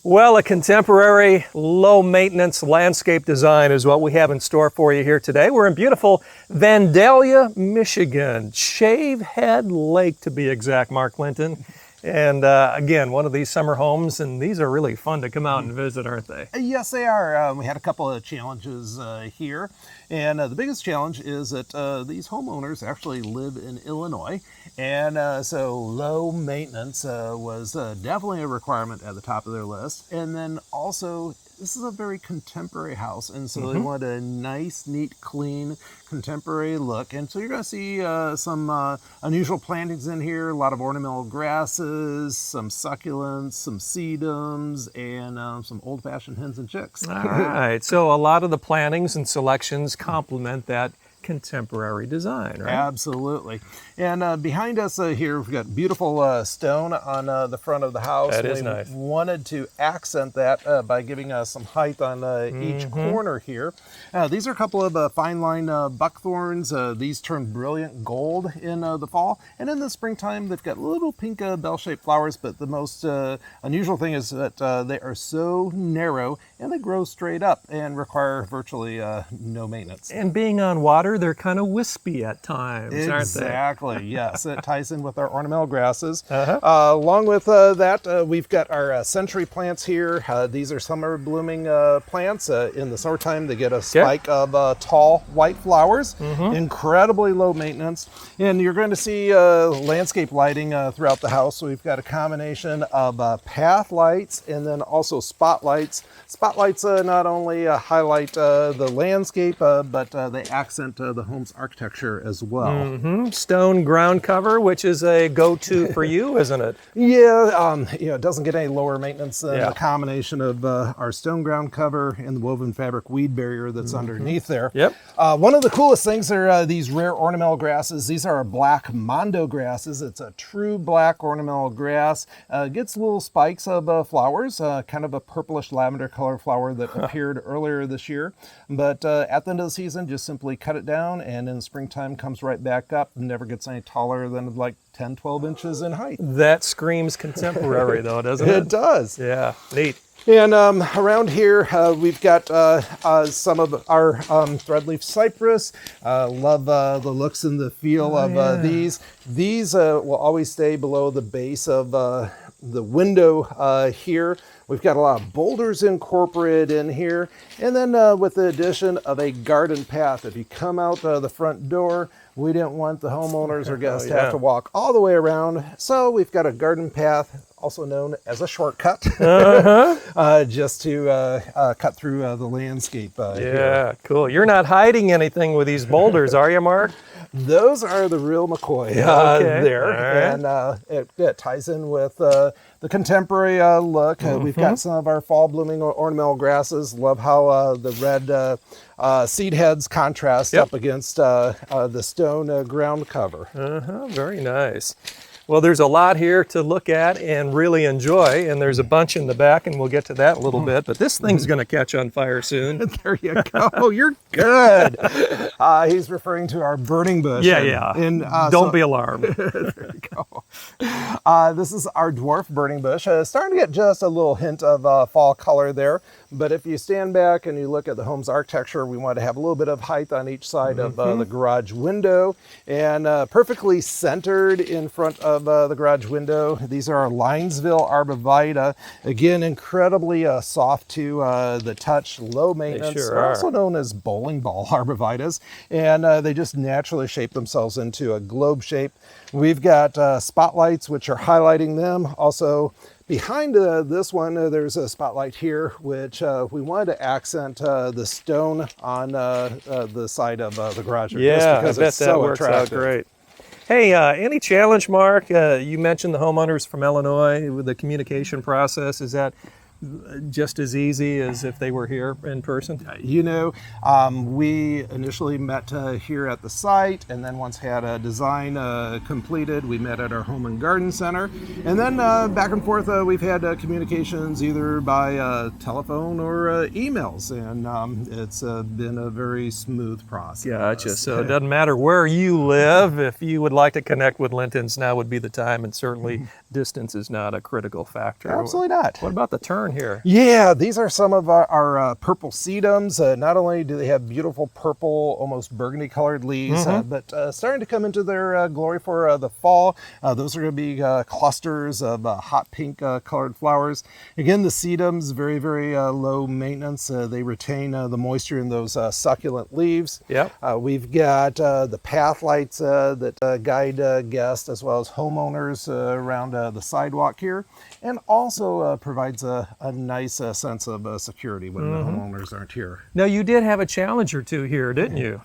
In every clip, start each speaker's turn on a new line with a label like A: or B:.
A: Well, a contemporary, low-maintenance landscape design is what we have in store for you here today. We're in beautiful Vandalia, Michigan. Shavehead Lake, to be exact, Mark Linton. And again, one of these summer homes, and these are really fun to come out and visit, aren't they?
B: Yes, they are. We had a couple of challenges here, and the biggest challenge is that these homeowners actually live in Illinois, and so low maintenance was definitely a requirement at the top of their list. And then also, this is a very contemporary house, and so they want a nice, neat, clean, contemporary look. And so you're going to see some unusual plantings in here, a lot of ornamental grasses, some succulents, some sedums, and some old-fashioned hens and chicks.
A: All right, so a lot of the plantings and selections complement that contemporary design, right?
B: Absolutely. And behind us here, we've got beautiful stone on the front of the house.
A: That is nice.
B: We wanted to accent that by giving us some height on each corner here. These are a couple of fine line buckthorns. These turn brilliant gold in the fall. And in the springtime, they've got little pink bell-shaped flowers, but the most unusual thing is that they are so narrow and they grow straight up and require virtually no maintenance.
A: And being on water, they're kind of wispy at times, aren't they?
B: Exactly, yes. It ties in with our ornamental grasses. Along with that, we've got our century plants here. These are summer blooming plants. In the summertime, they get a spike of tall white flowers. Incredibly low maintenance. And you're going to see landscape lighting throughout the house. So we've got a combination of path lights and then also spotlights. Spotlights not only highlight the landscape, but they accent the home's architecture as well.
A: Stone ground cover, which is a go-to for you, isn't it?
B: Yeah, it doesn't get any lower maintenance than the combination of our stone ground cover and the woven fabric weed barrier that's underneath there. One of the coolest things are these rare ornamental grasses. These are black mondo grasses. It's a true black ornamental grass. Gets little spikes of flowers, kind of a purplish lavender color flower that appeared earlier this year. But at the end of the season, just simply cut it down, and in the springtime comes right back up and never gets any taller than like 10, 12 inches in height.
A: That screams contemporary, though, doesn't it?
B: It does.
A: Yeah, neat.
B: And around here, we've got some of our threadleaf cypress. Love the looks and the feel of these. These will always stay below the base of the window here. We've got a lot of boulders incorporated in here. And then with the addition of a garden path, if you come out the front door, we didn't want the homeowners or guests to have to walk all the way around. So we've got a garden path, also known as a shortcut, just to cut through the landscape here.
A: Cool. You're not hiding anything with these boulders, are you, Mark?
B: Those are the real McCoy there. Right. And it ties in with the contemporary look. We've got some of our fall blooming ornamental grasses. Love how the red seed heads contrast up against the stone ground cover.
A: Very nice. Well, there's a lot here to look at and really enjoy, and there's a bunch in the back, and we'll get to that in a little bit, but this thing's going to catch on fire soon.
B: There you go. You're good. He's referring to our burning bush.
A: And don't be alarmed.
B: There you go. This is our dwarf burning bush. Starting to get just a little hint of fall color there, but if you stand back and you look at the home's architecture, we want to have a little bit of height on each side of the garage window, and perfectly centered in front of the garage window. These are our Linesville Arborvitae. Again, incredibly soft to the touch, low maintenance.
A: They sure
B: They're
A: are.
B: also known as bowling ball arborvitaes, and they just naturally shape themselves into a globe shape. We've got spotlights which are highlighting them. Also, behind this one, there's a spotlight here, which we wanted to accent the stone on the side of the garage.
A: Yeah,
B: because
A: I bet
B: it's
A: that
B: so
A: works
B: attractive.
A: out great. Hey, any challenge, Mark? You mentioned the homeowners from Illinois with the communication process. Is that just as easy as if they were here in person?
B: You know, we initially met here at the site, and then once had a design completed, we met at our home and garden center. And then back and forth, we've had communications either by telephone or emails, and it's been a very smooth process.
A: Gotcha. So it doesn't matter where you live. If you would like to connect with Linton's, now would be the time, and certainly distance is not a critical factor.
B: Absolutely not.
A: What about the turn barn here.
B: Yeah, these are some of our purple sedums. Not only do they have beautiful purple, almost burgundy colored leaves, but starting to come into their glory for the fall. Those are going to be clusters of hot pink colored flowers. Again, the sedums, very, very low maintenance. They retain the moisture in those succulent leaves.
A: Yep.
B: We've got the path lights that guide guests as well as homeowners around the sidewalk here, and also provides a nice sense of security when the homeowners aren't here.
A: Now, you did have a challenge or two here, didn't you?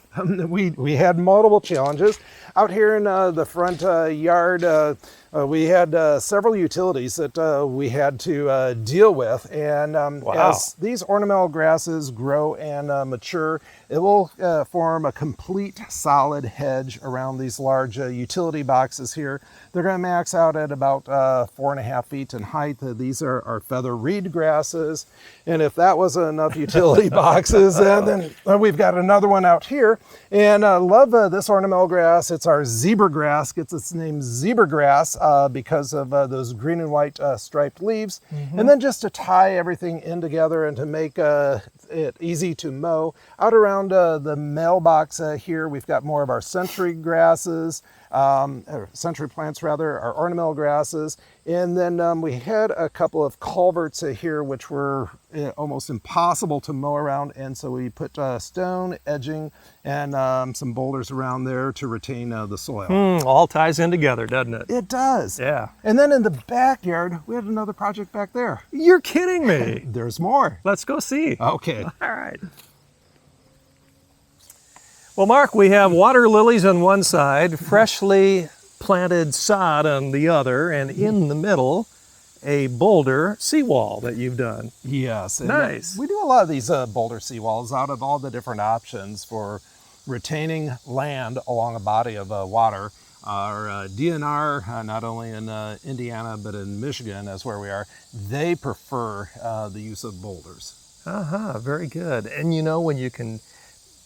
B: We had multiple challenges. Out here in the front yard, we had several utilities that we had to deal with. And as these ornamental grasses grow and mature, it will form a complete solid hedge around these large utility boxes here. They're going to max out at about 4.5 feet in height. These are our feather reed grasses. And if that wasn't enough utility boxes, then we've got another one out here. And I love this ornamental grass. It's our zebra grass. Gets its name zebra grass because of those green and white striped leaves. And then just to tie everything in together and to make it easy to mow, out around the mailbox here, we've got more of our century grasses, century plants rather, our ornamental grasses. And then we had a couple of culverts here which were almost impossible to mow around, and so we put stone edging and some boulders around there to retain the soil.
A: All ties in together, doesn't it?
B: It does.
A: Yeah.
B: And then in the backyard, we had another project back there.
A: You're kidding me.
B: There's more.
A: Let's go see.
B: Okay.
A: All right. Well, Mark, we have water lilies on one side, freshly planted sod on the other, and in the middle, a boulder seawall that you've done.
B: Yes. And
A: nice.
B: We do a lot of these boulder seawalls out of all the different options for retaining land along a body of water. Our DNR, not only in Indiana, but in Michigan, as where we are, they prefer the use of boulders.
A: Very good. And you know, when you can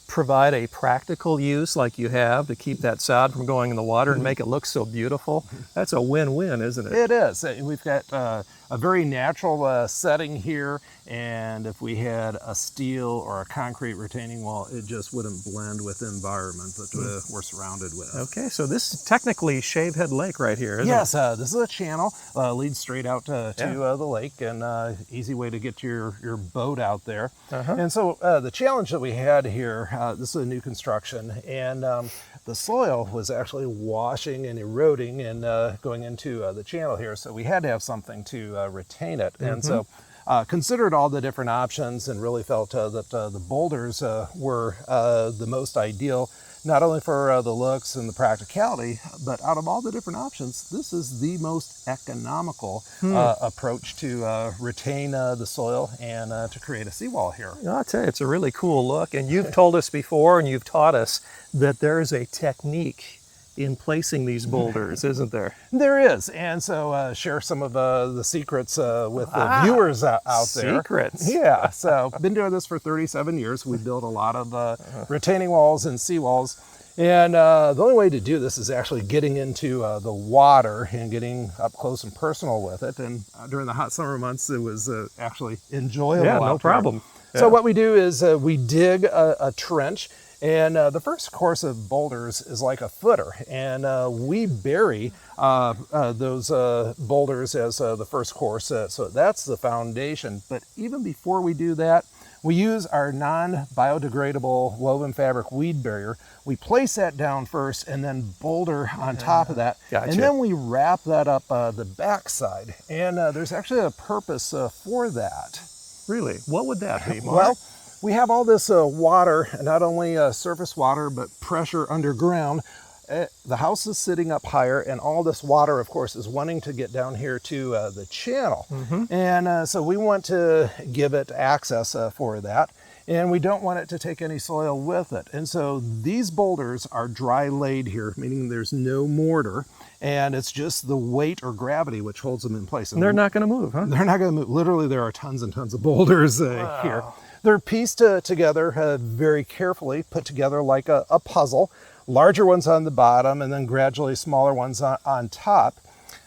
A: provide a practical use like you have to keep that sod from going in the water and make it look so beautiful, that's a win-win, isn't it?
B: It is. We've got a very natural setting here, and if we had a steel or a concrete retaining wall, it just wouldn't blend with the environment that we're surrounded with.
A: Okay, so this is technically Shavehead Lake right here, isn't it?
B: Yes, this is a channel, leads straight out to the lake, and easy way to get your boat out there. And so the challenge that we had here, this is a new construction, and the soil was actually washing and eroding and going into the channel here, so we had to have something to retain it. And so considered all the different options and really felt that the boulders were the most ideal, not only for the looks and the practicality, but out of all the different options, this is the most economical approach to retain the soil and to create a seawall here.
A: I'll tell you, it's a really cool look, and you've told us before and you've taught us that there's a technique in placing these boulders, isn't there?
B: There is, and so share some of the secrets with the viewers out there.
A: Secrets.
B: Yeah, so been doing this for 37 years. We built a lot of retaining walls and seawalls, and the only way to do this is actually getting into the water and getting up close and personal with it. And during the hot summer months, it was actually enjoyable.
A: Yeah, no problem.
B: Yeah. So what we do is we dig a trench. And the first course of boulders is like a footer, and we bury those boulders as the first course, so that's the foundation. But even before we do that, we use our non-biodegradable woven fabric weed barrier. We place that down first and then boulder on top of that.
A: Gotcha.
B: And then we wrap that up the backside. And there's actually a purpose for that.
A: Really? What would that be, Mark?
B: Well, we have all this water, not only surface water, but pressure underground. The house is sitting up higher, and all this water, of course, is wanting to get down here to the channel. And so we want to give it access for that, and we don't want it to take any soil with it. And so these boulders are dry laid here, meaning there's no mortar, and it's just the weight or gravity which holds them in place.
A: And they're not going to move, huh?
B: They're not going to move. Literally, there are tons and tons of boulders here. They're pieced together very carefully, put together like a puzzle. Larger ones on the bottom and then gradually smaller ones on top.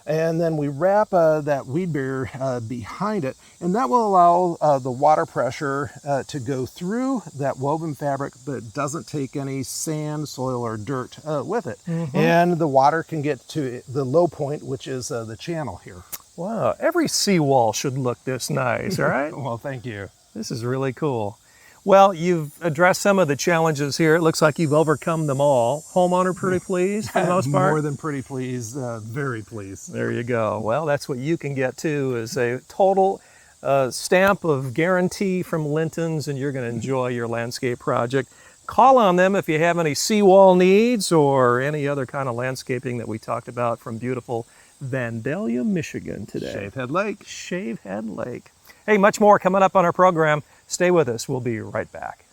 B: And then we wrap that weed barrier behind it, and that will allow the water pressure to go through that woven fabric, but it doesn't take any sand, soil, or dirt with it. And the water can get to the low point, which is the channel here.
A: Wow, every seawall should look this nice, all right?
B: Well, thank you.
A: This is really cool. Well, you've addressed some of the challenges here. It looks like you've overcome them all. Homeowner pretty pleased for the most part?
B: More than pretty pleased, very pleased.
A: There you go. Well, that's what you can get too, is a total stamp of guarantee from Linton's, and you're going to enjoy your landscape project. Call on them if you have any seawall needs or any other kind of landscaping that we talked about from beautiful Vandalia, Michigan today.
B: Shavehead Lake.
A: Shavehead Lake. Hey, much more coming up on our program. Stay with us. We'll be right back.